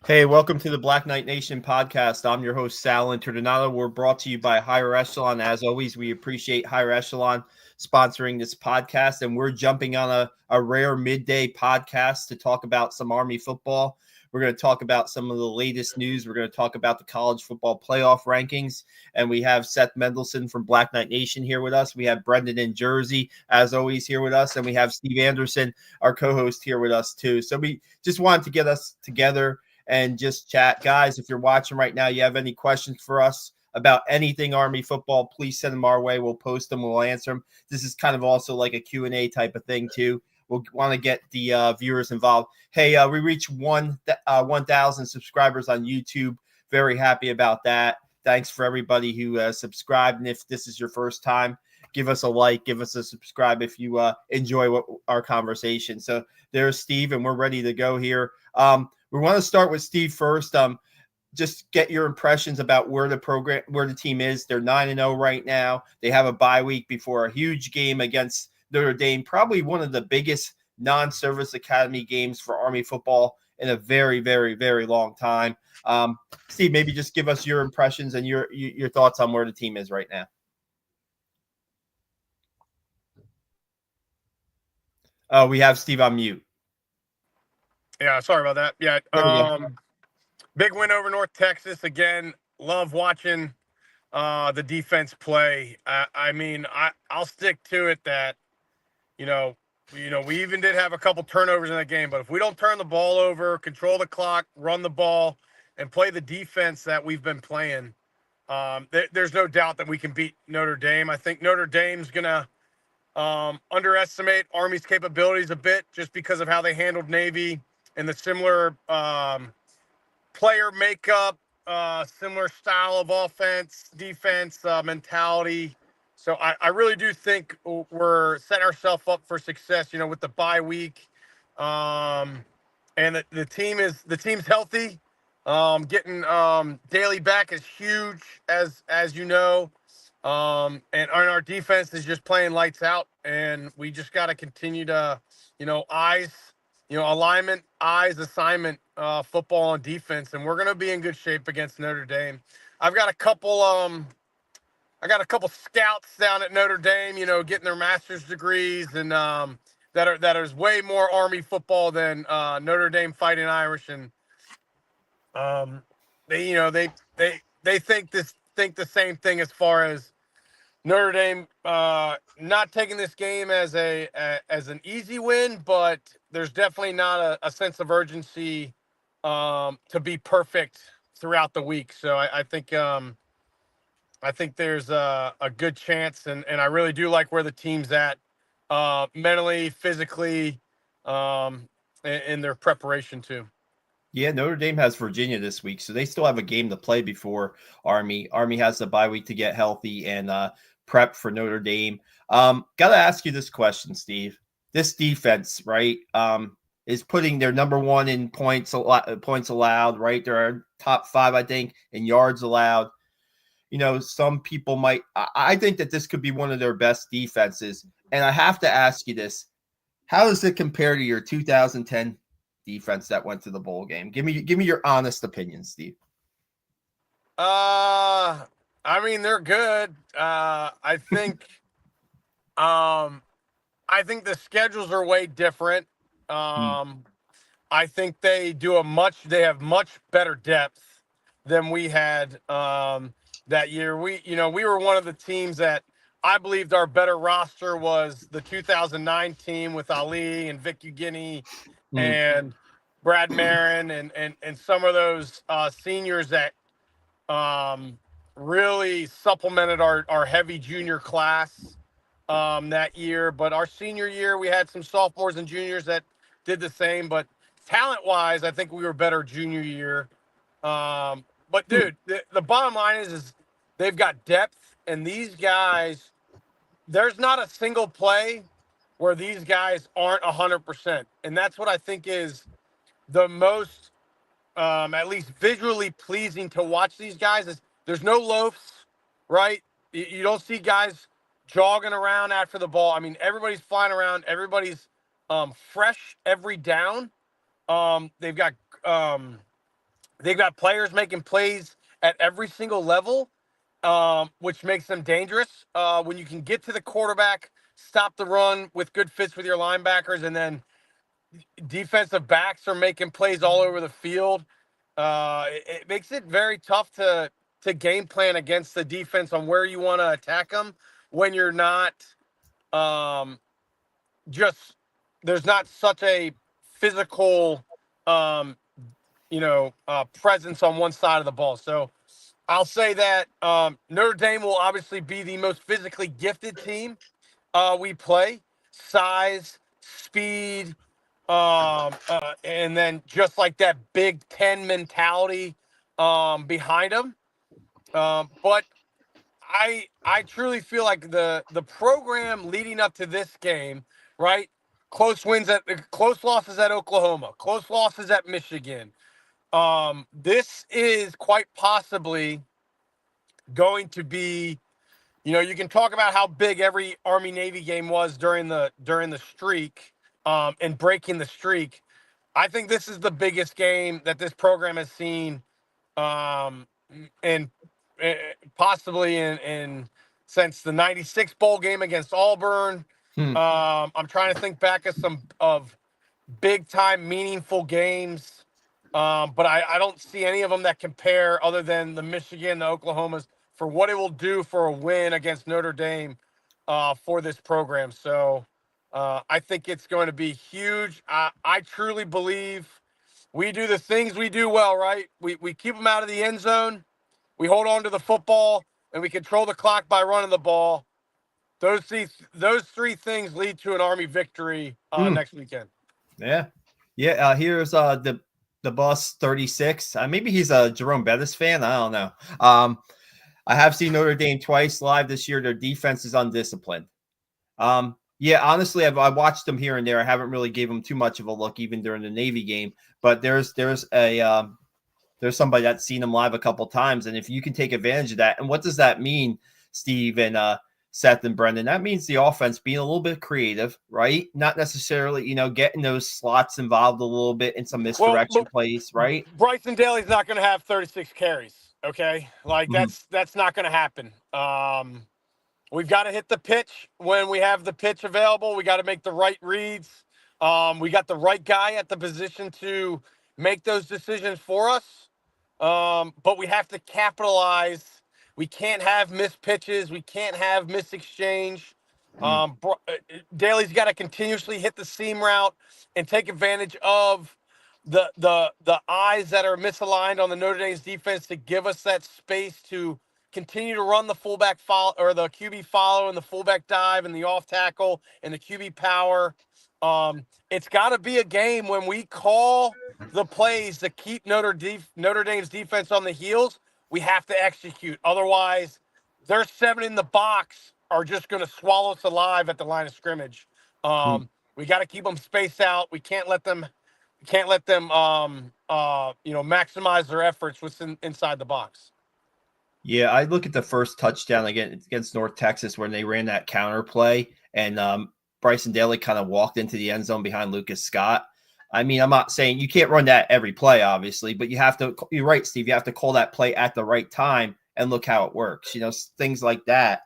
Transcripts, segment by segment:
Hey, welcome to the Black Knight Nation podcast. I'm your host, Sal Interdonato. We're brought to you by Higher Echelon. As always, we appreciate Higher Echelon sponsoring this podcast, and we're jumping on a rare midday podcast to talk about some Army football. We're going to talk about some of the latest news. We're going to talk about the college football playoff rankings, and we have Seth Mendelson from Black Knight Nation here with us. We have Brendan in Jersey, as always, here with us, and we have Steve Anderson, our co-host, here with us too. So we just wanted to get us together and just chat. Guys, if you're watching right now, you have any questions for us about anything Army football, please send them our way. We'll post them. We'll answer them. This is kind of also like a Q&A type of thing too. We'll want to get the viewers involved. Hey, we reached 1,000 subscribers on YouTube. Very happy about that. Thanks for everybody who subscribed. And if this is your first time, give us a like, give us a subscribe if you enjoy our conversation. So there's Steve, and we're ready to go here. We want to start with Steve first. Just get your impressions about where the team is. They're 9-0 right now. They have a bye week before a huge game against Notre Dame, probably one of the biggest non-service academy games for Army football in a very, very, very long time. Steve, maybe just give us your impressions and your thoughts on where the team is right now. We have Steve on mute. Yeah, sorry about that. Yeah, big win over North Texas again. Love watching the defense play. I'll stick to it that we even did have a couple turnovers in that game, but if we don't turn the ball over, control the clock, run the ball, and play the defense that we've been playing, there's no doubt that we can beat Notre Dame. I think Notre Dame's gonna underestimate Army's capabilities a bit just because of how they handled Navy and the similar player makeup, similar style of offense, defense, mentality. So I really do think we're setting ourselves up for success, with the bye week. And the team's healthy. Getting Daly back is huge, as you know. And our defense is just playing lights out, and we just got to continue to, alignment, assignment, football on defense, and we're going to be in good shape against Notre Dame. I've got a couple scouts down at Notre Dame, getting their master's degrees, and that is way more Army football than Notre Dame Fighting Irish, and they think the same thing as far as Notre Dame not taking this game as an easy win, but there's definitely not a sense of urgency to be perfect throughout the week. So I think there's a good chance, and I really do like where the team's at mentally, physically, in their preparation too. Yeah, Notre Dame has Virginia this week, so they still have a game to play before Army. Army has the bye week to get healthy and prep for Notre Dame. Got to ask you this question, Steve. This defense, right, is putting their number one in points allowed, right? They're top 5, I think, in yards allowed. Some people I think that this could be one of their best defenses. And I have to ask you this. How does it compare to your 2010 defense that went to the bowl game? Give me your honest opinion, Steve. They're good. I think the schedules are way different. I think they have much better depth than we had that year. We were one of the teams that I believed our better roster was the 2009 team with Ali and Vic Ugini and Brad Marin and some of those seniors that really supplemented our heavy junior class that year. But our senior year, we had some sophomores and juniors that did the same. But talent-wise, I think we were better junior year. But, dude, the bottom line is they've got depth, and these guys, there's not a single play where these guys aren't 100%. And that's what I think is the most, at least visually pleasing to watch these guys is there's no loafs, right? You don't see guys jogging around after the ball. I mean, everybody's flying around. Everybody's fresh every down. They've got They've got players making plays at every single level, which makes them dangerous. When you can get to the quarterback, stop the run with good fits with your linebackers, and then defensive backs are making plays all over the field. It makes it very tough to game plan against the defense on where you want to attack them when you're not just there's not such a physical presence on one side of the ball. So I'll say that Notre Dame will obviously be the most physically gifted team we play. Size, speed, and then just like that Big Ten mentality behind them. But I truly feel like the program leading up to this game, right? Close losses at Oklahoma, close losses at Michigan. This is quite possibly going to be, you can talk about how big every Army Navy game was during the streak, and breaking the streak. I think this is the biggest game that this program has seen, and possibly in since the '96 bowl game against Auburn. I'm trying to think back of some of big time meaningful games. But I don't see any of them that compare other than the Michigan, the Oklahomas, for what it will do for a win against Notre Dame for this program. So I think it's going to be huge. I truly believe we do the things we do well, right? We keep them out of the end zone. We hold on to the football, and we control the clock by running the ball. Those three things lead to an Army victory next weekend. Yeah. Yeah. Here's the bus 36. Maybe he's a Jerome Bettis fan. I don't know. I have seen Notre Dame twice live this year. Their defense is undisciplined. Yeah, honestly, I watched them here and there. I haven't really gave them too much of a look, even during the Navy game. But there's somebody that's seen them live a couple times, and if you can take advantage of that, and what does that mean, Steve and Seth and Brendan? That means the offense being a little bit creative, right? Not necessarily, getting those slots involved a little bit in some misdirection plays, right? Bryson Daly's not going to have 36 carries. Okay, like that's not going to happen. We've got to hit the pitch when we have the pitch available. We got to make the right reads. We got the right guy at the position to make those decisions for us. But we have to capitalize. We can't have missed pitches. We can't have missed exchange. Daly's got to continuously hit the seam route and take advantage of the eyes that are misaligned on the Notre Dame's defense to give us that space to continue to run the fullback follow or the QB follow and the fullback dive and the off tackle and the QB power. It's got to be a game when we call the plays to keep Notre Dame's defense on the heels. We have to execute. Otherwise, their 7 in the box are just going to swallow us alive at the line of scrimmage. We got to keep them spaced out. We can't let them maximize their efforts within inside the box. Yeah, I look at the first touchdown against North Texas when they ran that counter play, and Bryson Daly kind of walked into the end zone behind Lucas Scott. I mean, I'm not saying you can't run that every play, obviously, but you have to. You're right, Steve. You have to call that play at the right time and look how it works. Things like that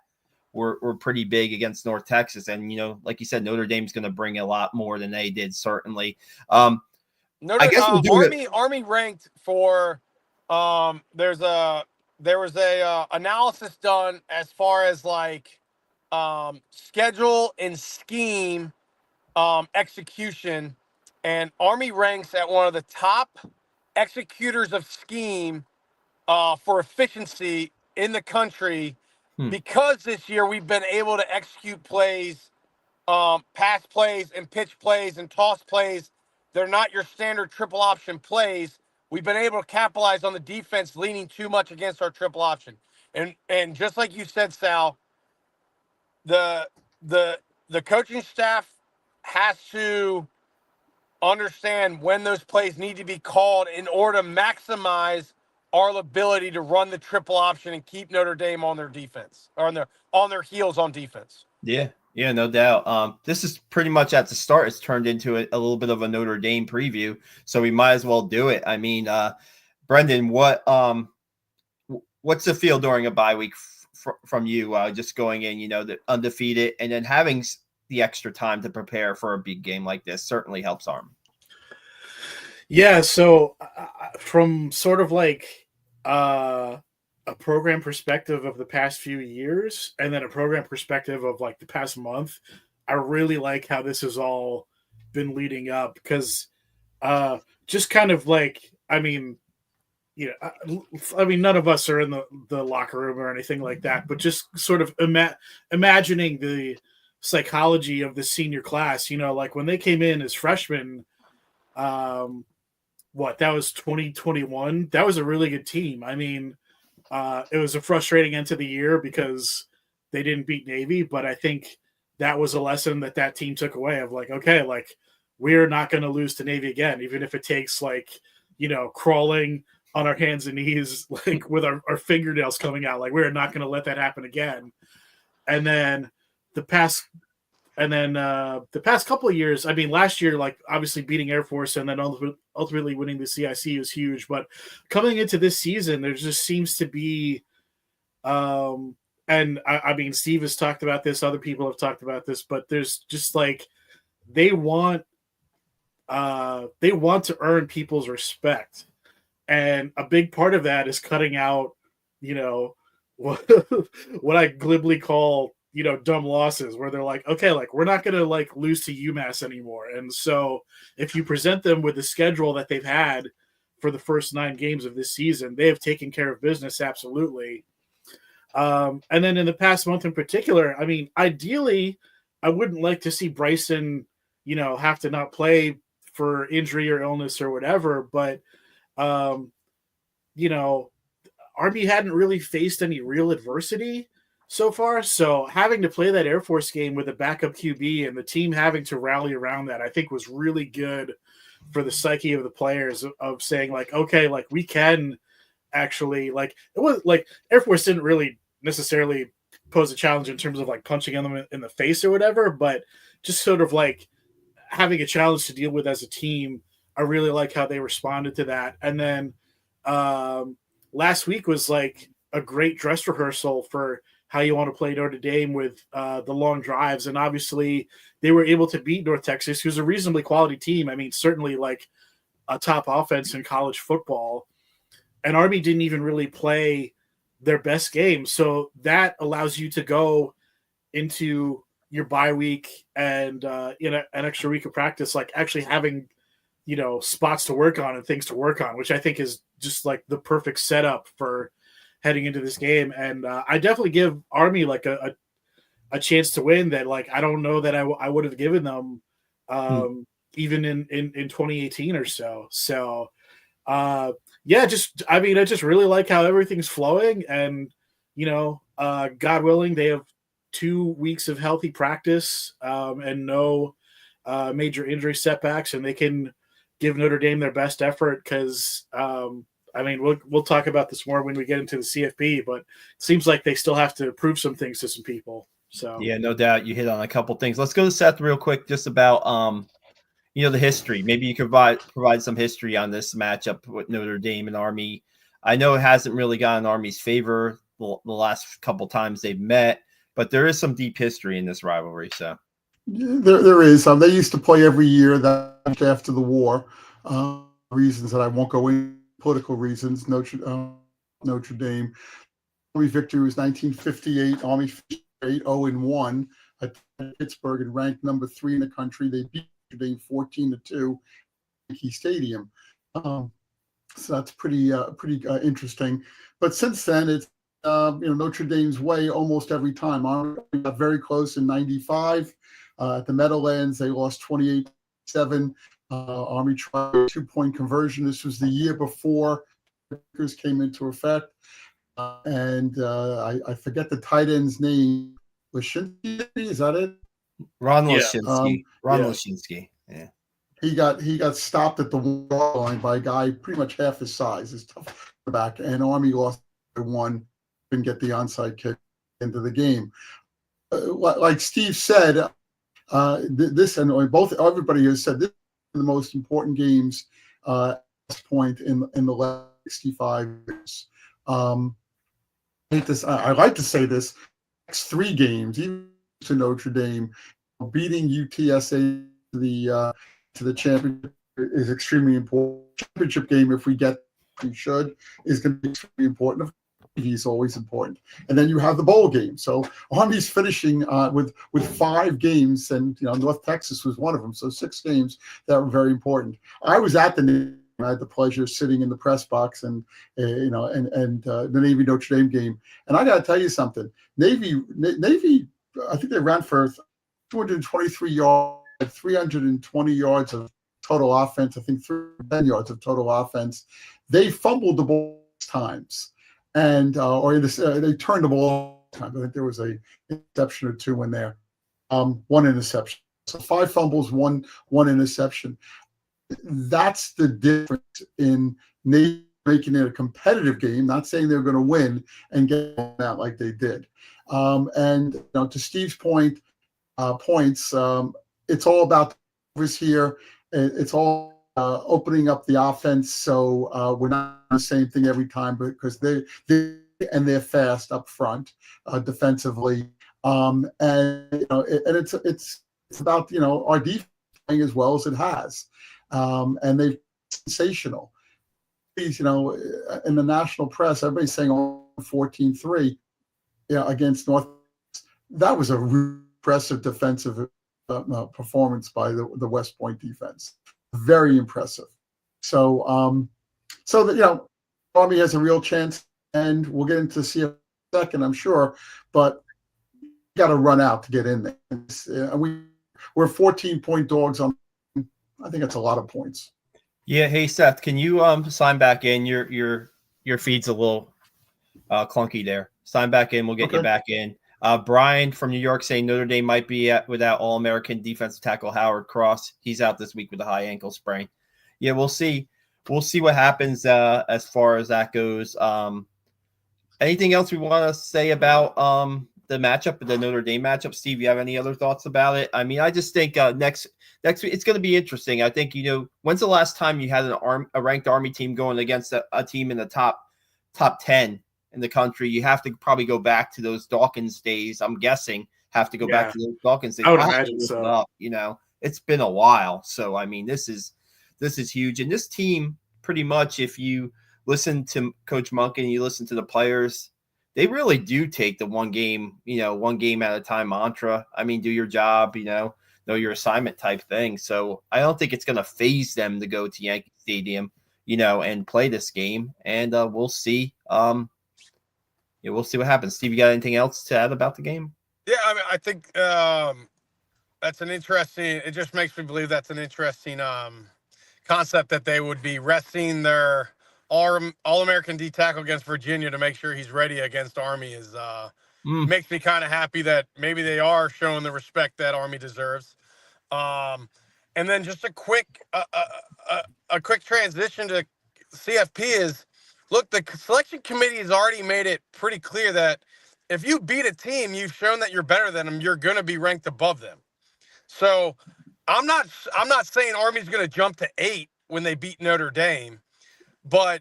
were pretty big against North Texas, and like you said, Notre Dame's going to bring a lot more than they did, certainly. I guess Army ranked for. There was a analysis done as far as like schedule and scheme execution, and Army ranks at one of the top executors of scheme for efficiency in the country because this year we've been able to execute plays, pass plays and pitch plays and toss plays. They're not your standard triple option plays. We've been able to capitalize on the defense leaning too much against our triple option. And just like you said, Sal, the coaching staff has to understand when those plays need to be called in order to maximize our ability to run the triple option and keep Notre Dame on their defense or on their heels on defense. Yeah, no doubt. This is pretty much at the start. It's turned into a little bit of a Notre Dame preview, so we might as well do it. I mean, Brendan, what's the feel during a bye week from you? Just going in, the undefeated, and then having the extra time to prepare for a big game like this certainly helps Army. Yeah, so from sort of like a program perspective of the past few years, and then a program perspective of like the past month, I really like how this has all been leading up, because just kind of like, I mean, none of us are in the locker room or anything like that, but just sort of imagining the psychology of the senior class, like when they came in as freshmen, that was 2021. That was a really good team. I mean, it was a frustrating end to the year because they didn't beat Navy, but I think that was a lesson that team took away of like, okay, like we're not going to lose to Navy again, even if it takes like, crawling on our hands and knees, like with our fingernails coming out. Like we're not going to let that happen again. And then the past couple of years, I mean, last year, like obviously beating Air Force and then ultimately winning the CIC was huge. But coming into this season, there just seems to be, and I mean, Steve has talked about this, other people have talked about this, but there's just like they want to earn people's respect. And a big part of that is cutting out, what I glibly call, dumb losses, where they're like, okay, like we're not going to like lose to UMass anymore. And so if you present them with the schedule that they've had for the first 9 games of this season, they have taken care of business. Absolutely. And then in the past month in particular, I mean, ideally I wouldn't like to see Bryson, have to not play for injury or illness or whatever, but Army hadn't really faced any real adversity so far. So having to play that Air Force game with a backup QB and the team having to rally around that, I think was really good for the psyche of the players of saying like, okay, like we can actually, like, it was like Air Force didn't really necessarily pose a challenge in terms of like punching them in the face or whatever, but just sort of like having a challenge to deal with as a team. I really like how they responded to that. And then last week was like a great dress rehearsal for how you want to play Notre Dame with the long drives. And obviously they were able to beat North Texas, who's a reasonably quality team. I mean, certainly like a top offense in college football. And Army didn't even really play their best game. So that allows you to go into your bye week and an extra week of practice, like actually having, spots to work on and things to work on, which I think is just like the perfect setup for heading into this game. And I definitely give Army like a chance to win that, like, I don't know that I would have given them even in 2018 or so. So I just really like how everything's flowing, and, God willing, they have 2 weeks of healthy practice and no major injury setbacks, and they can give Notre Dame their best effort because, we'll talk about this more when we get into the CFP, but it seems like they still have to prove some things to some people. So yeah, no doubt you hit on a couple things. Let's go to Seth real quick, just about the history. Maybe you could provide some history on this matchup with Notre Dame and Army. I know it hasn't really gotten Army's favor the last couple times they've met, but there is some deep history in this rivalry. So there is. They used to play every year that after the war. Reasons that I won't go into, political reasons. Notre Dame. Army victory was 1958. Army 8-0-1 at Pittsburgh and ranked number 3 in the country. They beat Notre Dame 14-2 at Yankee Stadium. So that's pretty interesting. But since then, it's Notre Dame's way almost every time. Army got very close in '95 at the Meadowlands. They lost 28-7. Army tried a 2-point conversion. This was the year before came into effect. I forget the tight end's name. Lashinsky, is that it? Ron Lashinsky. Lashinsky. Yeah. He got stopped at the wall line by a guy pretty much half his size. It's tough back, and Army lost by 1 and get the onside kick into the game. Like Steve said, this and everybody has said this is the most important games at this point in the last 65 years. I like to say this: next 3 games, even to Notre Dame, beating UTSA to the championship is extremely important. Championship game, if we get, we should, is going to be extremely important. He's always important, and then you have the bowl game. So Army's finishing with 5 games, and North Texas was one of them. So 6 games that were very important. I was at the I had the pleasure of sitting in the press box and the Navy Notre Dame game. And I got to tell you something. Navy, I think they ran for 223 yards, 320 yards of total offense. I think 310 yards of total offense. They fumbled the ball times, and they turned the ball times. I think there was a interception or 2 in there. 1 interception. So 5 fumbles, one interception. That's the difference in Navy making it a competitive game, not saying they're going to win and get out like they did. And to Steve's points, it's all about the overs here. It's all opening up the offense, so we're not doing the same thing every time, because they're fast up front defensively, and it's about our defense playing as well as it has. And they're sensational. In the national press, everybody's saying 14-3 against North. That was a really impressive defensive performance by the West Point defense. Very impressive. So, Army has a real chance, and we'll get into CFP in a second, I'm sure, but you got to run out to get in there. We're 14-point dogs on. I think that's a lot of points. Yeah. Hey, Seth, can you sign back in? Your feed's a little clunky there. Sign back in. We'll get you back in. Brian from New York saying Notre Dame might be without All-American defensive tackle Howard Cross. He's out this week with a high ankle sprain. Yeah, we'll see. We'll see what happens as far as that goes. Anything else we want to say about the matchup, the Notre Dame matchup? Steve, you have any other thoughts about it? I mean, I just think next week it's going to be interesting. I think, when's the last time you had a ranked Army team going against a team in the top 10 in the country? You have to probably go back to those Dawkins days. I'm guessing back to those Dawkins days. I would imagine so. It's been a while. So, I mean, this is huge. And this team, pretty much, if you listen to Coach Monk and you listen to the players, they really do take the one game at a time mantra. I mean, do your job, know your assignment type thing. So I don't think it's going to phase them to go to Yankee Stadium, and play this game. And we'll see. We'll see what happens. Steve, you got anything else to add about the game? Yeah, I mean, I think that's an interesting. It just makes me believe that's an interesting concept that they would be resting their All-American D tackle against Virginia to make sure he's ready against Army. Is makes me kind of happy that maybe they are showing the respect that Army deserves. And then just a quick transition to CFP is, look, the selection committee has already made it pretty clear that if you beat a team, you've shown that you're better than them, you're going to be ranked above them. So I'm not saying Army's going to jump to 8 when they beat Notre Dame, but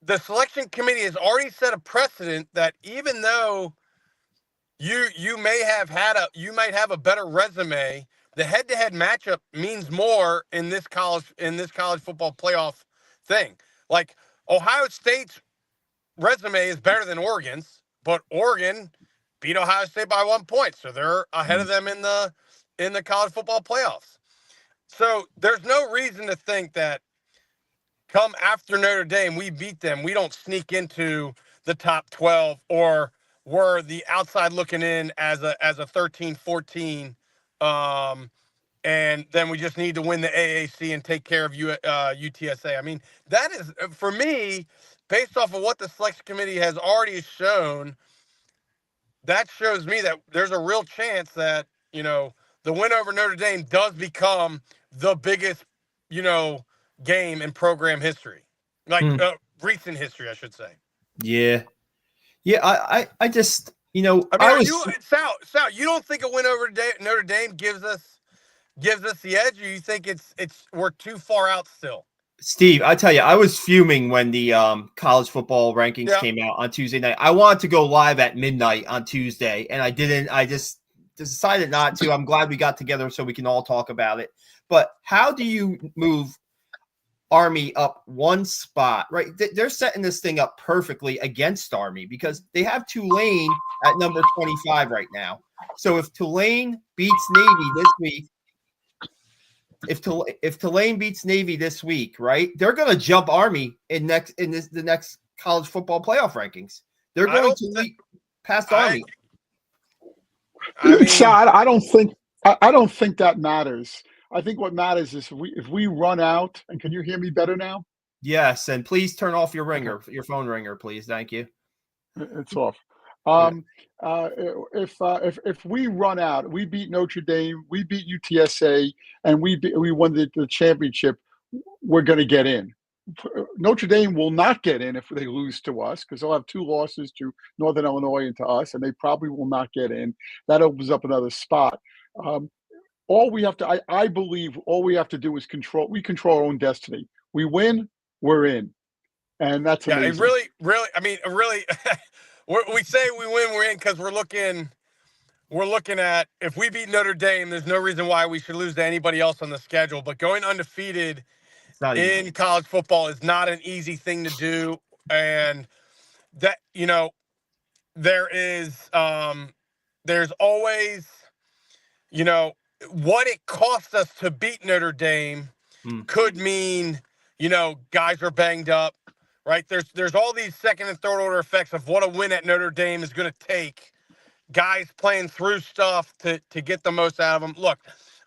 the selection committee has already set a precedent that even though you might have a better resume, the head-to-head matchup means more in this college football playoff thing. Like, Ohio State's resume is better than Oregon's, but Oregon beat Ohio State by 1 point, so they're ahead of them in the college football playoffs. So there's no reason to think that come after Notre Dame, we beat them, we don't sneak into the top 12, or we're the outside looking in as a 13-14, and then we just need to win the AAC and take care of UTSA. I mean, that is, for me, based off of what the selection committee has already shown, that shows me that there's a real chance that, the win over Notre Dame does become the biggest, game in program history, like recent history, I should say. Yeah. I just, Sal, you don't think a win over Notre Dame gives us the edge, or you think it's we're too far out still? Steve, I tell you, I was fuming when the college football rankings Yeah. came out on Tuesday night. I wanted to go live at midnight on Tuesday, and I didn't. I just decided not to. I'm glad we got together so we can all talk about it. But how do you move Army up one spot? Right, they're setting this thing up perfectly against Army because they have Tulane at number 25 right now. So if Tulane beats Navy this week, if Tulane beats Navy this week, right, they're going to jump Army the next college football playoff rankings. They're going to leap past Army. I mean, Shad, I don't think that matters. I think what matters is if we run out. And can you hear me better now? Yes, and please turn off your ringer, your phone ringer, please. Thank you. It's off. If we run out, we beat Notre Dame, we beat UTSA, and we won the championship, we're going to get in. Notre Dame will not get in if they lose to us because they'll have 2 losses to Northern Illinois and to us, and they probably will not get in. That opens up another spot. All we have to, I believe, all we have to do is control our own destiny. We win, we're in, and that's amazing. It really. I mean, really. We say we win, we're in because we're looking at if we beat Notre Dame, there's no reason why we should lose to anybody else on the schedule. But going undefeated in college football is not an easy thing to do, and that there's always what it cost us to beat Notre Dame could mean guys are banged up. Right, there's all these second and third order effects of what a win at Notre Dame is going to take. Guys playing through stuff to get the most out of them. Look,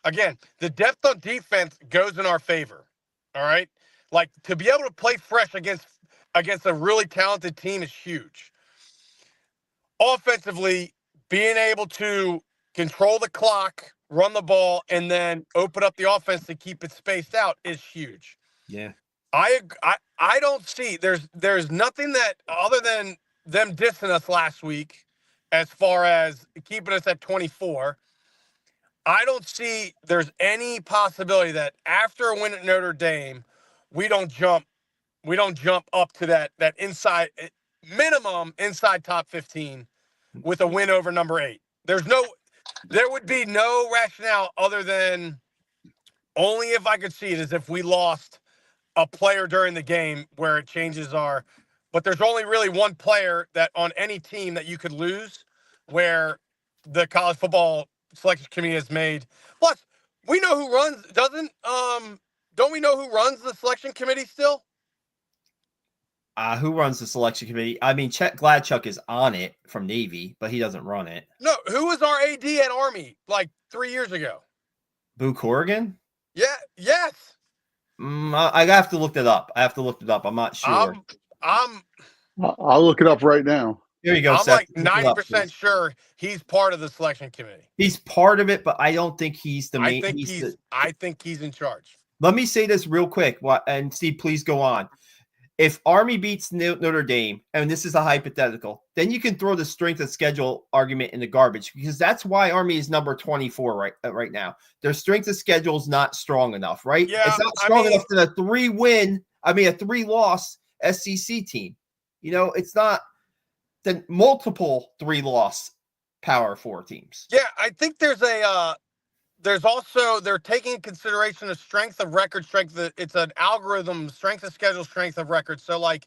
again, the depth on defense goes in our favor. All right, like to be able to play fresh against a really talented team is huge. Offensively, being able to control the clock, run the ball, and then open up the offense to keep it spaced out is huge. Yeah. I don't see there's nothing that other than them dissing us last week as far as keeping us at 24. I don't see there's any possibility that after a win at Notre Dame, we don't jump up to that inside minimum inside top 15 with a win over number 8. There would be no rationale other than only if I could see it is if we lost a player during the game where it changes but there's only really one player that on any team that you could lose where the college football selection committee has made. Plus, we know who don't we know who runs the selection committee still? Who runs the selection committee? I mean, Chet Gladchuck is on it from Navy, but he doesn't run it. No, who was our AD at Army like 3 years ago? Boo Corrigan? Yeah, yes. I have to look that up. I'm not sure. I'll look it up right now. Here you go. I'm Seth. like 90% sure he's part of the selection committee. He's part of it, but I don't think he's the main. I think he's in charge. Let me say this real quick, and Steve, please go on. If Army beats Notre Dame, and this is a hypothetical, then you can throw the strength of schedule argument in the garbage because that's why Army is number 24 right now. Their strength of schedule is not strong enough, right? Yeah, it's not strong enough for a 3-loss SEC team. It's not the multiple 3-loss Power 4 teams. Yeah, I think there's also they're taking into consideration the strength of record, it's an algorithm, strength of schedule, strength of record. So like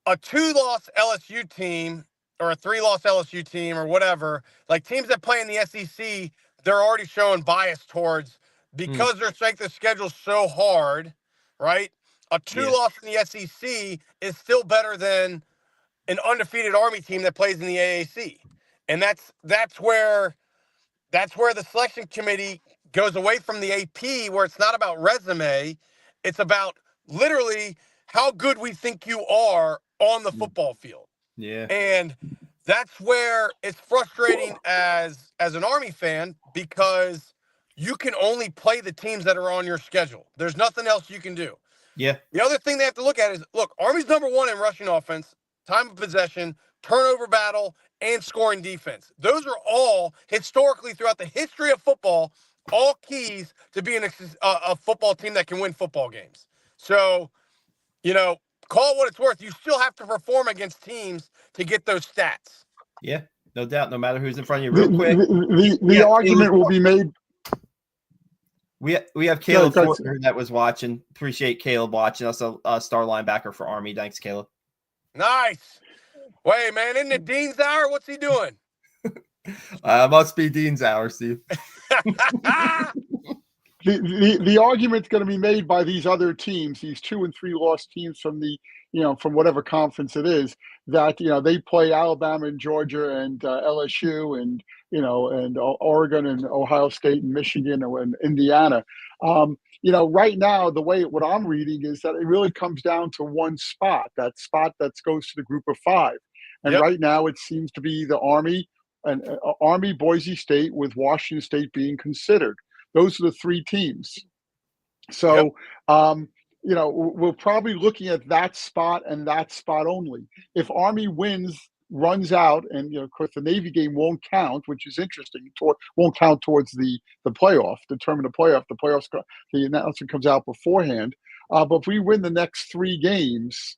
a 2-loss LSU team or a 3-loss LSU team or whatever, like teams that play in the SEC, they're already showing bias towards because their strength of schedule is so hard, right? A 2-loss in the SEC is still better than an undefeated Army team that plays in the AAC. And that's where the selection committee goes away from the AP, where it's not about resume. It's about literally how good we think you are on the football field. Yeah. And that's where it's frustrating as an Army fan because you can only play the teams that are on your schedule. There's nothing else you can do. Yeah. The other thing they have to look at is, look, Army's number 1 in rushing offense, time of possession, turnover battle, and scoring defense. Those are all historically throughout the history of football, all keys to being a football team that can win football games. So, call it what it's worth. You still have to perform against teams to get those stats. Yeah, no doubt. No matter who's in front of you. The, Real quick, the argument will be made. We have Caleb Fortner that was watching. Appreciate Caleb watching us, a star linebacker for Army. Thanks, Caleb. Nice. Wait, man, isn't it Dean's hour? What's he doing? Must be Dean's hour, Steve. The argument's going to be made by these other teams, these 2 and 3 loss teams from from whatever conference it is, that they play Alabama and Georgia and LSU and and Oregon and Ohio State and Michigan and Indiana. Right now, what I'm reading is that it really comes down to one spot, that spot that goes to the group of 5. And Yep. Right now, it seems to be the Army and Army, Boise State, with Washington State being considered. Those are the 3 teams. So, we're probably looking at that spot and that spot only. If Army runs out, and of course the Navy game won't count, which is interesting. Won't count towards the playoff, determine the playoff. The playoffs, the announcement comes out beforehand. But if we win the next 3 games,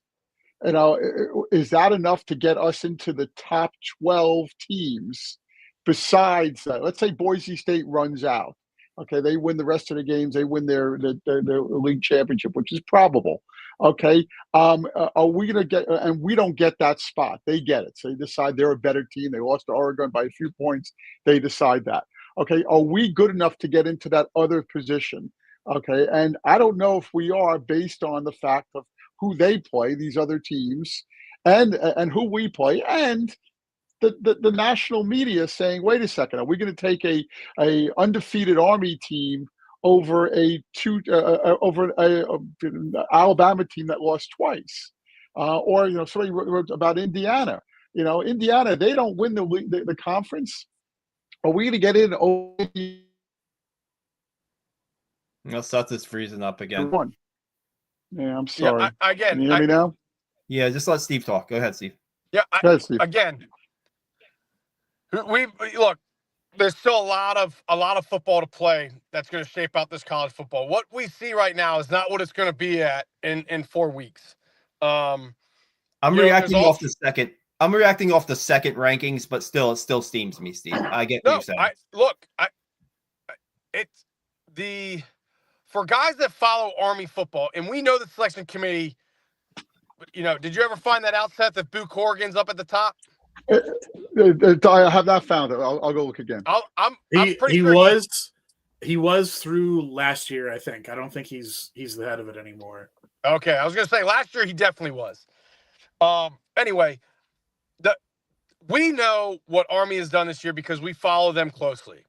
is that enough to get us into the top 12 teams? Besides, let's say Boise State runs out. Okay, they win the rest of the games. They win their league championship, which is probable. Okay, are we going to get? And we don't get that spot. They get it. So they decide they're a better team. They lost to Oregon by a few points. They decide that. Okay, are we good enough to get into that other position? Okay, and I don't know if we are, based on the fact of who they play, these other teams, and who we play, and the national media saying, wait a second, are we going to take a undefeated Army team over a Alabama team that lost twice? Or somebody wrote about Indiana. Indiana, they don't win the conference. Are we going to get in? Seth is freezing up again. Yeah, I'm sorry. Yeah, again, can you hear me now? Yeah, just let Steve talk. Go ahead, Steve. Yeah, Go ahead, Steve. Again, look. There's still a lot of football to play that's going to shape out this college football. What we see right now is not what it's going to be at in 4 weeks. I'm reacting off the second. I'm reacting off the second rankings, but still, it still steams me, Steve. I get what you're saying. It's for guys that follow Army football, and we know the selection committee. Did you ever find that out, Seth, that Boo Corrigan's up at the top? I have not found it. I'll go look again. I'm pretty sure he was through last year, I think. I don't think he's the head of it anymore. Okay, I was going to say last year he definitely was. Anyway, we know what Army has done this year because we follow them closely.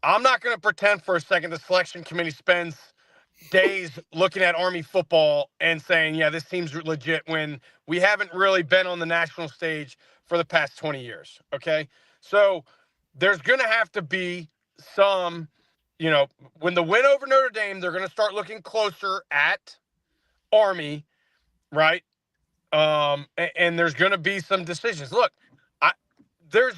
I'm not going to pretend for a second the selection committee spends days looking at Army football and saying, yeah, this team's legit, when we haven't really been on the national stage for the past 20 years. Okay. So there's going to have to be some, when the win over Notre Dame, they're going to start looking closer at Army. Right. And there's going to be some decisions. Look, the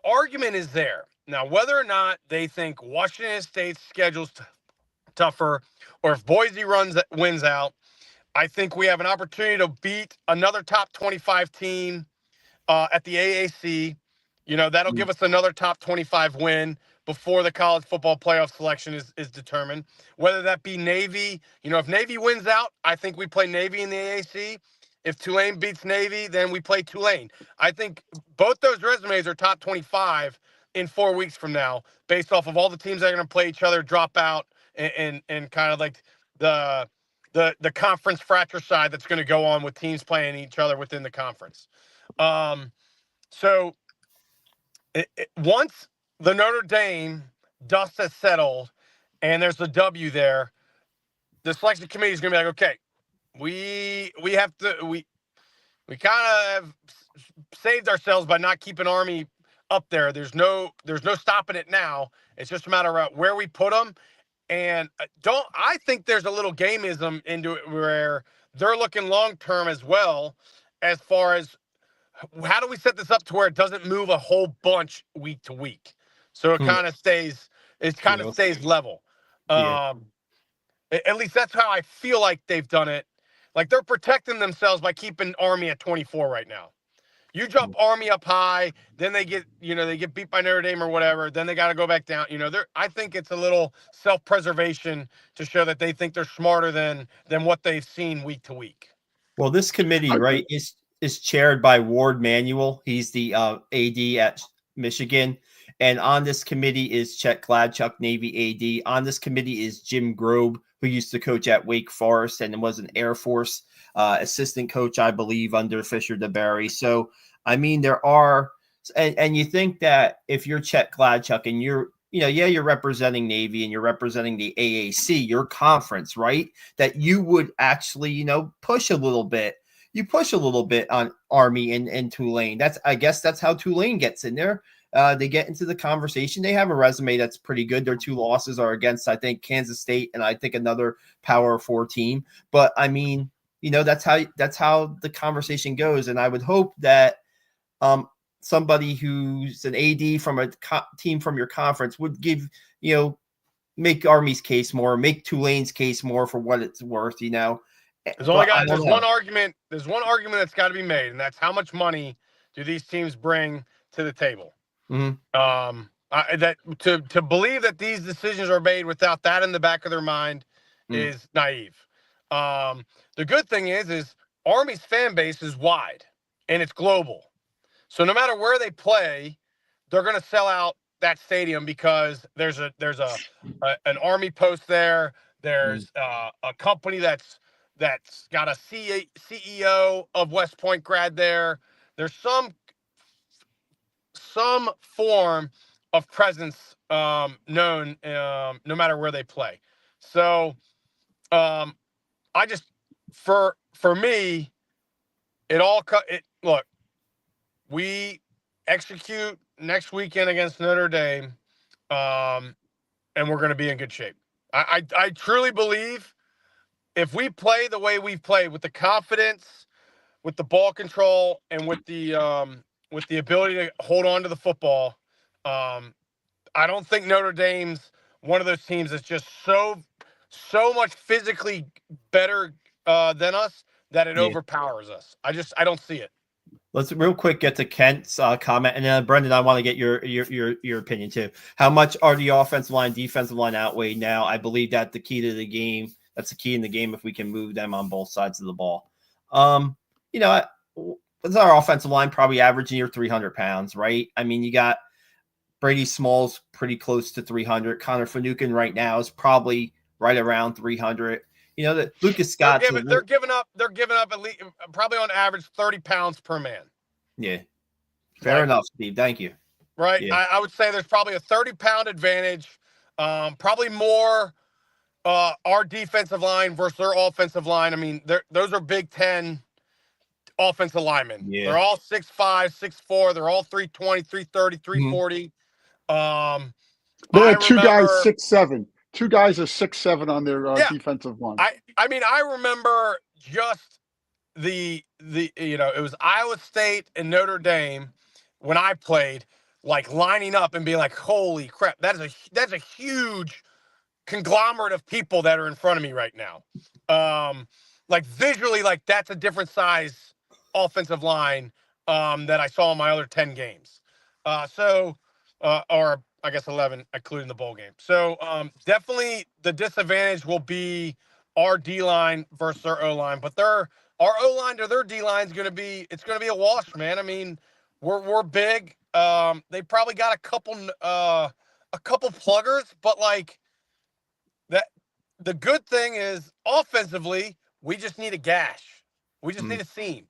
argument is there now, whether or not they think Washington State's schedule's tougher, or if Boise wins out. I think we have an opportunity to beat another top 25 team at the AAC. That'll give us another top 25 win before the college football playoff selection is determined. Whether that be Navy, if Navy wins out, I think we play Navy in the AAC. If Tulane beats Navy, then we play Tulane. I think both those resumes are top 25 in 4 weeks from now, based off of all the teams that are going to play each other, drop out, and kind of like the conference fratricide that's going to go on with teams playing each other within the conference. So once the Notre Dame dust has settled and there's a W there, the selection committee is going to be like, okay, we kind of have saved ourselves by not keeping Army up there. There's no stopping it now. It's just a matter of where we put them. And I think there's a little gameism into it where they're looking long-term as well, as far as how do we set this up to where it doesn't move a whole bunch week to week. So it kind of stays level. Yeah. At least that's how I feel like they've done it. Like they're protecting themselves by keeping Army at 24 right now. You jump Army up high, then they get beat by Notre Dame or whatever. Then they got to go back down. I think it's a little self-preservation to show that they think they're smarter than what they've seen week to week. Well, this committee, right, is chaired by Ward Manuel. He's the AD at Michigan. And on this committee is Chet Gladchuck, Navy AD. On this committee is Jim Grobe, who used to coach at Wake Forest and was an Air Force assistant coach, I believe, under Fisher DeBerry. So, I mean, there are, and you think that if you're Chet Gladchuck and you're representing Navy and you're representing the AAC, your conference, right? That you would actually, push a little bit. You push a little bit on Army and Tulane. I guess that's how Tulane gets in there. They get into the conversation. They have a resume that's pretty good. Their 2 losses are against, I think, Kansas State and I think another Power 4 team. But I mean, that's how the conversation goes. And I would hope that somebody who's an AD from a team from your conference would make Army's case more, make Tulane's case more for what it's worth. There's one argument. There's one argument that's got to be made, and that's how much money do these teams bring to the table? Mm-hmm. That to believe that these decisions are made without that in the back of their mind is naive. The good thing is Army's fan base is wide and it's global. So no matter where they play, they're going to sell out that stadium because there's an Army post there. There's a company that's got a CEO of West Point grad there. There's some form of presence known no matter where they play. So I just for me, look, we execute next weekend against Notre Dame, and we're going to be in good shape. I truly believe if we play the way we've played with the confidence, with the ball control, and with the ability to hold on to the football, I don't think Notre Dame's one of those teams that's just so much physically better than us that it overpowers us. I don't see it. Let's real quick get to Kent's comment, and then Brendan, I want to get your opinion too. How much are the offensive line, defensive line outweighed now? I believe that the key to the game. That's the key in the game if we can move them on both sides of the ball. What's our offensive line probably averaging near 300 pounds, right? I mean, you got Brady Smalls pretty close to 300. Connor Finucane right now is probably right around 300. That Lucas Scott. They're giving up at least probably on average 30 pounds per man. Yeah. Fair enough, Steve. Thank you. Right. Yeah. I would say there's probably a 30-pound advantage. Probably more our defensive line versus their offensive line. I mean, those are Big Ten offensive linemen. Yeah. They're all 6'5", 6'4". They're all 320, 330, 340. They had two guys 6'7". Two guys are 6'7" on their defensive line. I mean, I remember just it was Iowa State and Notre Dame when I played, like lining up and being like, holy crap, that's a huge conglomerate of people that are in front of me right now. Like visually, like that's a different size offensive line that I saw in my other 10 games. Or I guess 11, including the bowl game. So definitely the disadvantage will be our D-line versus their O-line. But our O-line to their D-line is going to be a wash, man. I mean, we're big. They probably got a couple pluggers, but like that. The good thing is offensively, we just need a gash. We just need a seam.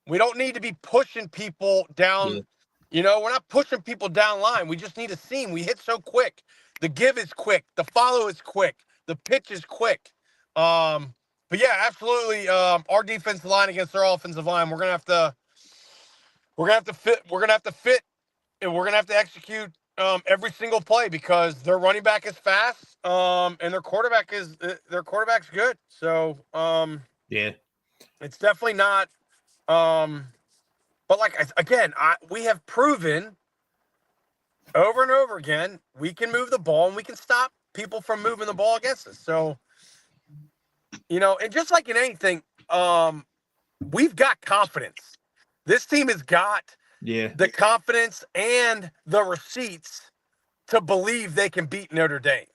We don't need to be pushing people down. Yeah. We're not pushing people down line. We just need a seam. We hit so quick. The give is quick. The follow is quick. The pitch is quick. But yeah, absolutely. Our defensive line against their offensive line, we're gonna have to fit, and we're gonna have to execute every single play because their running back is fast, and their quarterback's good. So yeah, it's definitely not. But like again, we have proven over and over again we can move the ball and we can stop people from moving the ball against us. So And just like in anything, we've got confidence. This team has got the confidence and the receipts to believe they can beat Notre Dame.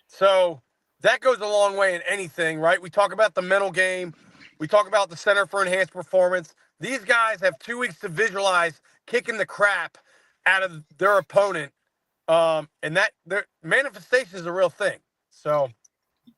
So that goes a long way in anything, right? We talk about the mental game. We talk about the Center for Enhanced Performance. These guys have 2 weeks to visualize kicking the crap out of their opponent. And that their manifestation is a real thing. So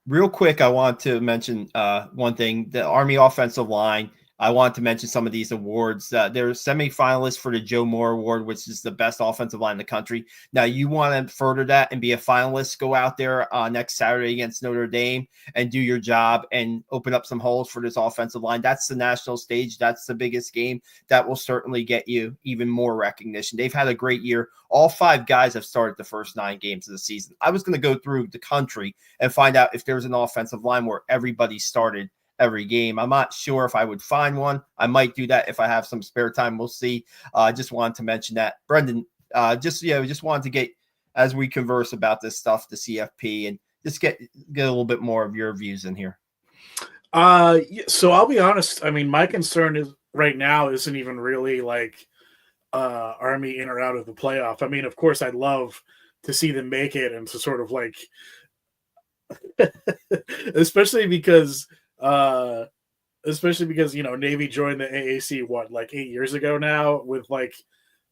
real quick, I want to mention one thing, the Army offensive line. I want to mention some of these awards. They're semifinalists for the Joe Moore Award, which is the best offensive line in the country. Now, you want to further that and be a finalist, go out there next Saturday against Notre Dame and do your job and open up some holes for this offensive line. That's the national stage. That's the biggest game. That will certainly get you even more recognition. They've had a great year. All 5 guys have started the first 9 games of the season. I was going to go through the country and find out if there was an offensive line where everybody started every game. I'm not sure if I would find one. I might do that if I have some spare time. We'll see. Just wanted to mention that. Brendan, just wanted to get, as we converse about this stuff, the CFP, and just get a little bit more of your views in here. So I'll be honest. I mean, my concern is right now isn't even really like Army in or out of the playoff. I mean, of course, I'd love to see them make it and to sort of like, especially because Navy joined the AAC like 8 years ago now, with like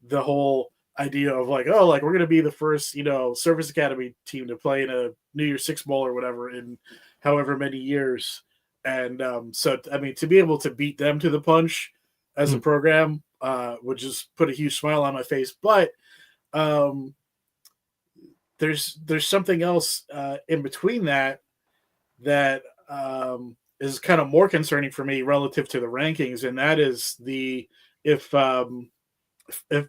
the whole idea of like, oh, like we're gonna be the first service academy team to play in a New Year's Six Bowl or whatever in however many years. And so I mean, to be able to beat them to the punch as a program would just put a huge smile on my face. But there's something else in between that is kind of more concerning for me relative to the rankings, and that is if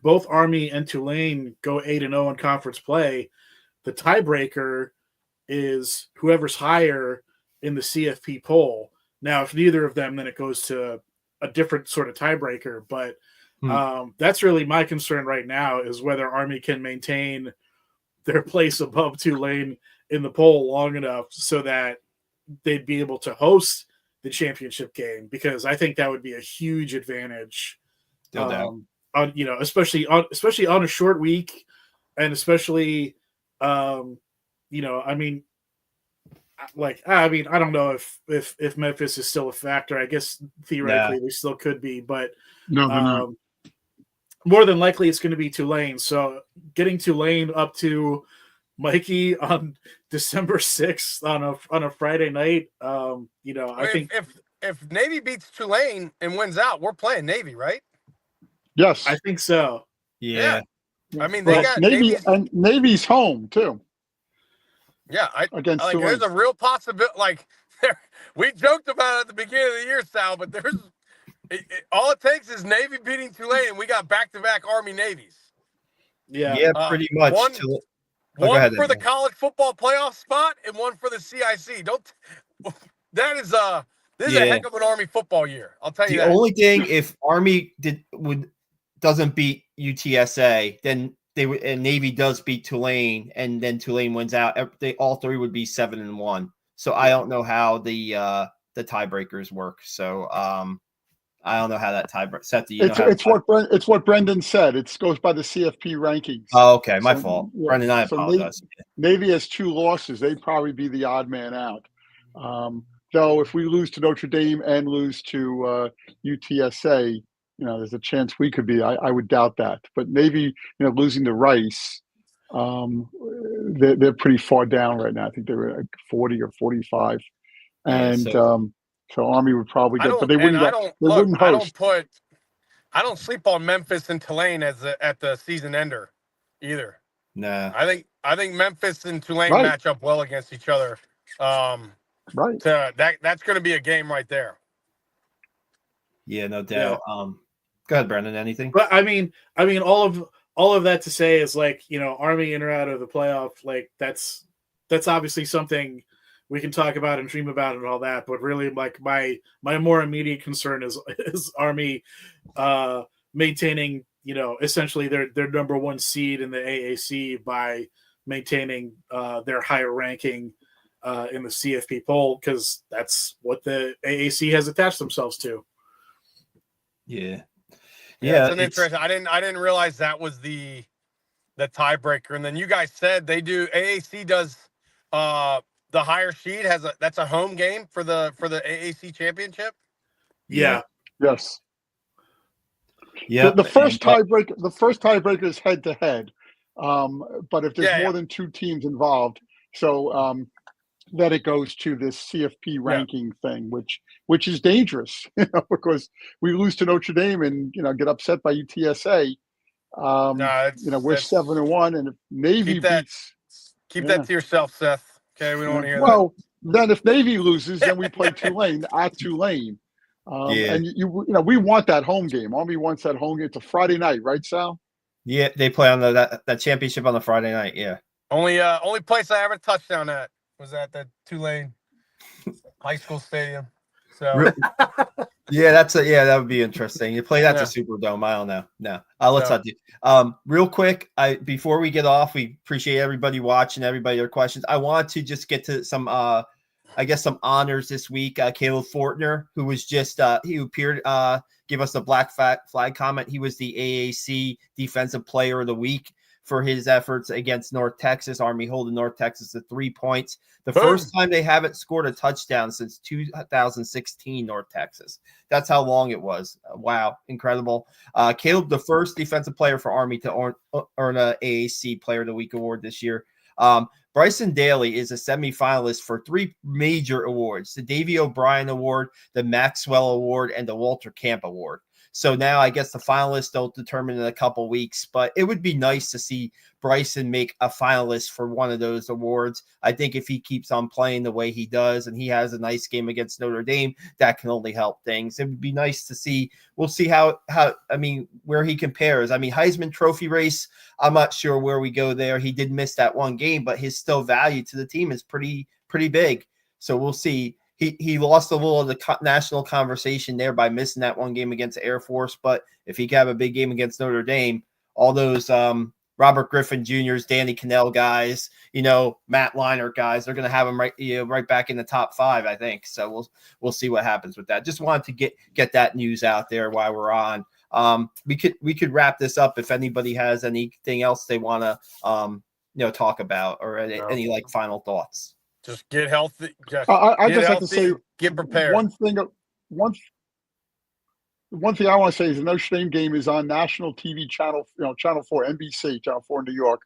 both Army and Tulane go 8-0 in conference play, the tiebreaker is whoever's higher in the CFP poll. Now, if neither of them, then it goes to a different sort of tiebreaker. But that's really my concern right now, is whether Army can maintain their place above Tulane in the poll long enough so that they'd be able to host the championship game, because I think that would be a huge advantage. Especially on a short week, and especially, I mean, I don't know if Memphis is still a factor. I guess theoretically they still could be, but no, more than likely it's going to be Tulane. So getting Tulane up to Mikey on December 6th on a Friday night, I think if Navy beats Tulane and wins out, we're playing Navy, right? Yes, I think so. Yeah. I mean, they got Navy, and Navy's home too. Yeah, against Tulane. There's a real possibility. Like we joked about it at the beginning of the year, Sal, but there's all it takes is Navy beating Tulane, and we got back-to-back Army Navies. Yeah, pretty much. One for the college football playoff spot and one for the CIC. This is a heck of an Army football year. I'll tell you that. The only thing, if Army doesn't beat UTSA, then and Navy does beat Tulane, and then Tulane wins out, all 3 would be 7-1. So I don't know how the tiebreakers work. So I don't know how that tiebreaker. It's what Brendan said. It goes by the CFP rankings. Oh, okay, my fault, Brendan. I apologize. Navy has 2 losses. They'd probably be the odd man out. Though if we lose to Notre Dame and lose to UTSA, there's a chance we could be. I would doubt that. But Navy, losing to Rice, they're pretty far down right now. I think they were like 40 or 45, and so Army would probably get, but they wouldn't. Wouldn't host. I don't sleep on Memphis and Tulane at the season ender either. Nah, I think Memphis and Tulane Right. match up well against each other. Right. That's going to be a game right there. Yeah, no doubt. Go ahead, Brendan. Anything? But I mean, all of that to say is like, Army in or out of the playoff, like that's obviously something we can talk about and dream about and all that. But really, like my more immediate concern is Army maintaining, essentially their number 1 seed in the AAC by maintaining their higher ranking in the CFP poll, because that's what the AAC has attached themselves to. Yeah. It's an interesting. I didn't realize that was the tiebreaker. And then you guys said AAC does the higher seed that's a home game for the AAC championship. Yeah. Yes. Yeah. The first tiebreaker is head to head. But if there's more than two teams involved, so then it goes to this CFP ranking thing, which is dangerous, because we lose to Notre Dame and get upset by UTSA. We're 7-1, and if Navy keep that to yourself, Seth. Okay, we don't want to hear that. Well, then if Navy loses, then we play Tulane at Tulane. And we want that home game. Army wants that home game. It's a Friday night, right, Sal? Yeah, they play on that championship on the Friday night. Yeah. Only place I ever touchdown at was at the Tulane high school stadium. So that would be interesting. You play that to Superdome. I don't know. No, let's not do. Real quick, before we get off, we appreciate everybody watching, everybody their questions. I want to just get to some some honors this week. Caleb Fortner, who was just he appeared give us the black flag comment. He was the AAC Defensive Player of the Week for his efforts against North Texas. Army holding North Texas to 3 points. The first time they haven't scored a touchdown since 2016, North Texas. That's how long it was. Wow, incredible. Caleb, the first defensive player for Army to earn a AAC Player of the Week award this year. Bryson Daly is a semifinalist for 3 major awards: the Davey O'Brien Award, the Maxwell Award, and the Walter Camp Award. So now I guess the finalists don't determine in a couple weeks, but it would be nice to see Bryson make a finalist for one of those awards. I think if he keeps on playing the way he does and he has a nice game against Notre Dame, that can only help things. It would be nice to see. We'll see where he compares. Heisman Trophy race, I'm not sure where we go there. He did miss that one game, but his still value to the team is pretty big. So we'll see. He lost a little of the national conversation there by missing that one game against Air Force. But if he can have a big game against Notre Dame, all those Robert Griffin Jr.'s, Danny Cannell guys, Matt Leinart guys, they're going to have him right back in the top 5, I think. So we'll see what happens with that. Just wanted to get that news out there while we're on. We could wrap this up if anybody has anything else they want to talk about or any final thoughts. Just get healthy. I just have to say, get prepared. One thing I want to say is the Notre Dame game is on national TV channel, Channel 4, NBC, Channel 4 in New York.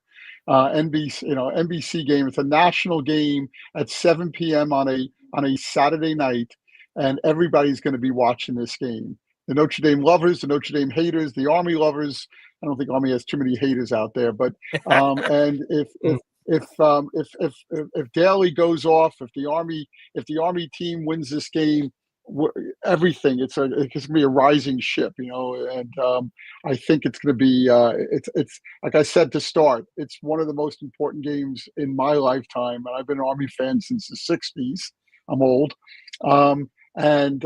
NBC game. It's a national game at 7 p.m. on a Saturday night, and everybody's going to be watching this game. The Notre Dame lovers, the Notre Dame haters, the Army lovers. I don't think Army has too many haters out there, but and if Daly goes off, if the Army team wins this game, everything it's going to be a rising ship, and I think it's going to be it's like I said to start, it's one of the most important games in my lifetime, and I've been an Army fan since the 60s. I'm old, and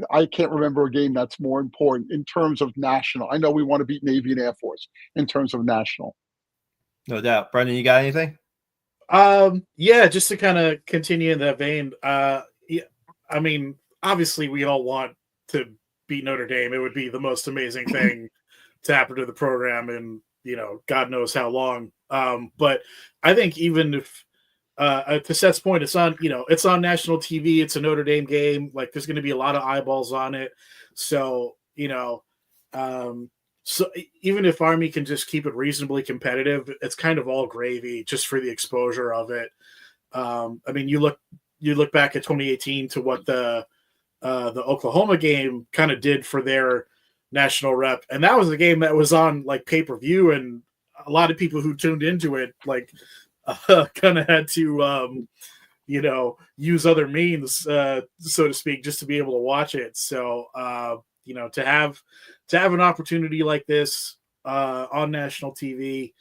I can't remember a game that's more important in terms of national. I know we want to beat Navy and Air Force in terms of national. No doubt. Brendan, you got anything? Just to kind of continue in that vein. Obviously we all want to beat Notre Dame. It would be the most amazing thing to happen to the program in, God knows how long. But I think even if, to Seth's point, it's on national TV. It's a Notre Dame game. Like, there's going to be a lot of eyeballs on it. So, so even if Army can just keep it reasonably competitive, it's kind of all gravy just for the exposure of it. You look back at 2018 to what the Oklahoma game kind of did for their national rep, and that was a game that was on like pay-per-view, and a lot of people who tuned into it kind of had to use other means, so to speak, just to be able to watch it. So to have an opportunity like this on national TV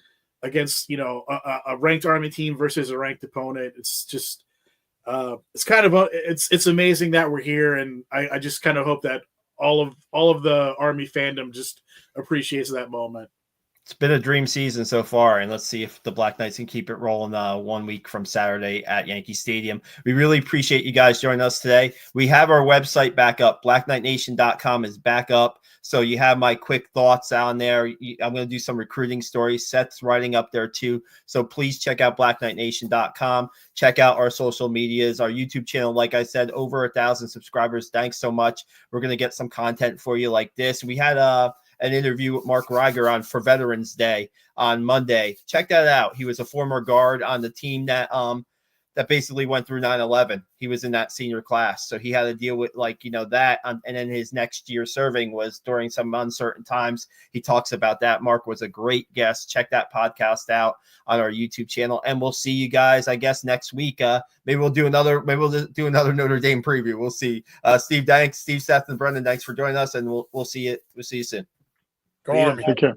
against a ranked Army team versus a ranked opponent, it's just it's kind of it's amazing that we're here, and I just kind of hope that all of the Army fandom just appreciates that moment. It's been a dream season so far, and let's see if the Black Knights can keep it rolling 1 week from Saturday at Yankee Stadium. We really appreciate you guys joining us today. We have our website back up. BlackKnightNation.com is back up. So you have my quick thoughts on there. I'm going to do some recruiting stories. Seth's writing up there too. So please check out BlackKnightNation.com. Check out our social medias, our YouTube channel. Like I said, over 1,000 subscribers. Thanks so much. We're going to get some content for you like this. We had an interview with Mark Reiger on for Veterans Day on Monday. Check that out. He was a former guard on the team that basically went through 9/11. He was in that senior class. So he had to deal with that. And then his next year serving was during some uncertain times. He talks about that. Mark was a great guest. Check that podcast out on our YouTube channel. And we'll see you guys, I guess, next week. Maybe we'll do another Notre Dame preview. We'll see. Steve, thanks. Steve, Seth, and Brendan, thanks for joining us. And we'll see you soon. Go Army. Take care.